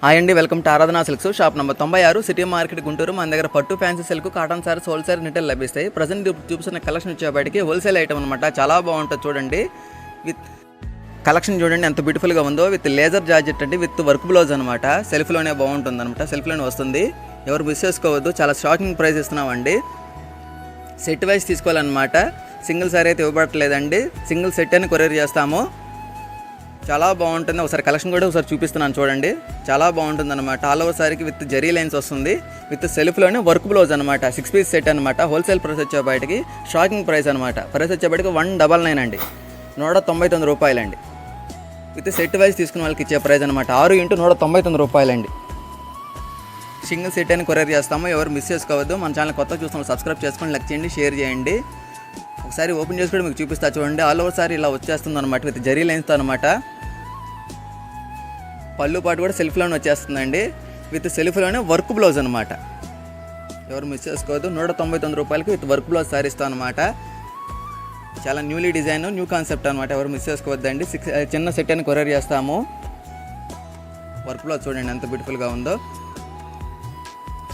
Hi అండి, welcome to ఆరాధన silks. Shop number 96, city market, Guntur. మన దగ్గర పట్టు, fancy silk, cotton saris, wholesale retail లభిస్తాయి. ప్రజెంట్ చూపిస్తున్న కలెక్షన్ వచ్చేపాటికి హోల్సేల్ ఐటమ్ అనమాట. చాలా బాగుంటుంది చూడండి. విత్ కలెక్షన్ చూడండి ఎంత బ్యూటిఫుల్గా ఉందో. విత్ లేజర్ జార్జెట్ అండి, విత్ వర్క్ బ్లౌజ్ అనమాట. సెల్ఫ్లోనే బాగుంటుంది అనమాట, సెల్ఫ్లోనే వస్తుంది. ఎవరు మిస్ చేసుకోవద్దు, చాలా షాకింగ్ ప్రైస్ ఇస్తున్నామండి. సెట్ వైజ్ తీసుకోవాలన్నమాట. సింగిల్ సారీ అయితే ఇవ్వబడట్లేదండి, సింగిల్ సెట్ అని కొరియర్ చేస్తాము. చాలా బాగుంటుంది. ఒకసారి కలెక్షన్ కూడా ఒకసారి చూపిస్తున్నాను చూడండి. చాలా బాగుంటుంది అనమాట. ఆల్ ఓవర్ సారీకి విత్ జరీ లైన్స్ వస్తుంది. విత్ సెల్ఫ్లోనే వర్క్ బ్లౌజ్ అనమాట. 6 పీస్ సెట్ అనమాట. హోల్సేల్ ప్రైస్ వచ్చేపాటికి షాకింగ్ ప్రైస్ అనమాట. ప్రైస్ వచ్చేపాటికి 199 అండి, 199 రూపాయలండి. విత్ సెట్ వైజ్ తీసుకున్న వాళ్ళకి ఇచ్చే ప్రైస్ అనమాట. 6 × 199 రూపాయలండి. సింగిల్ సెట్ అని కొరియర్ చేస్తాము. ఎవరు మిస్ చేసుకోవద్దు. మన ఛానల్ కొత్త చూస్తున్న సబ్స్క్రైబ్ చేసుకొని లైక్ చేయండి, షేర్ చేయండి. ఒకసారి ఓపెన్ చేసి కూడా మీకు చూపిస్తా చూడండి. ఆల్ ఓవర్ సారీ ఇలా వచ్చేస్తుంది అనమాట, విత్ జరీ లైన్స్తో అనమాట. పళ్ళు పాటు కూడా సెల్ఫ్లోనే వచ్చేస్తుందండి. విత్ సెల్ఫ్లోనే వర్క్ బ్లౌజ్ అనమాట. ఎవరు మిస్ చేసుకోవద్దు. 199 రూపాయలకి విత్ వర్క్ బ్లౌజ్ సారీస్తో అనమాట. చాలా న్యూలీ డిజైన్, న్యూ కాన్సెప్ట్ అనమాట. ఎవరు మిస్ చేసుకోవద్దండి. చిన్న సెట్ అని కొరియర్ చేస్తాము. వర్క్ బ్లౌజ్ చూడండి ఎంత బ్యూటిఫుల్గా ఉందో.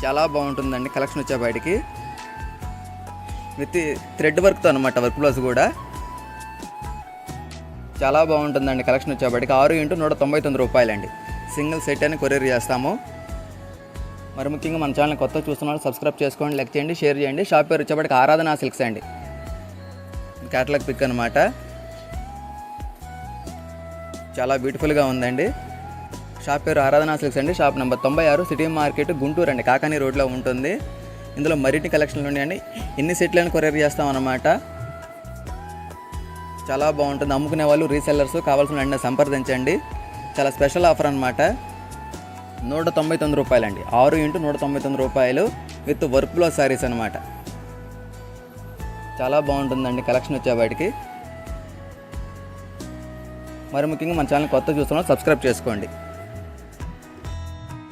చాలా బాగుంటుందండి కలెక్షన్ వచ్చేపాటికి. విత్ థ్రెడ్ వర్క్తో అనమాట వర్క్ బ్లౌజ్ కూడా. చాలా బాగుంటుందండి కలెక్షన్ వచ్చేపాటికి. 6 × 199 రూపాయలండి. సింగిల్ సెట్ అని కొరియర్ చేస్తాము. మరి ముఖ్యంగా మన ఛానల్ కొత్త చూస్తున్న వాళ్ళు సబ్స్క్రైబ్ చేసుకోండి, లైక్ చేయండి, షేర్ చేయండి. షాప్ పేరు వచ్చేపాటికి ఆరాధన సిల్క్స్ అండి. క్యాటలాగ్ పిక్ అనమాట. చాలా బ్యూటిఫుల్గా ఉందండి. షాప్ పేరు ఆరాధన సిల్క్స్ అండి. Shop number 96, city market, Guntur అండి. కాకానీ రోడ్లో ఉంటుంది. ఇందులో మరిన్ని కలెక్షన్లు ఉన్నాయండి. ఎన్ని సెట్లను కొరియర్ చేస్తామన్నమాట. చాలా బాగుంటుంది. అమ్ముకునే వాళ్ళు, రీసెల్లర్స్ కావాల్సిన వెంటనే సంప్రదించండి. చాలా స్పెషల్ ఆఫర్ అనమాట. 199 రూపాయలండి. 6 × 199 రూపాయలు విత్ వర్క్ బ్లౌజ్ సారీస్ అనమాట. చాలా బాగుంటుందండి కలెక్షన్ వచ్చేవాటికి. మరి ముఖ్యంగా మన ఛానల్ కొత్త చూస్తున్నా సబ్స్క్రైబ్ చేసుకోండి.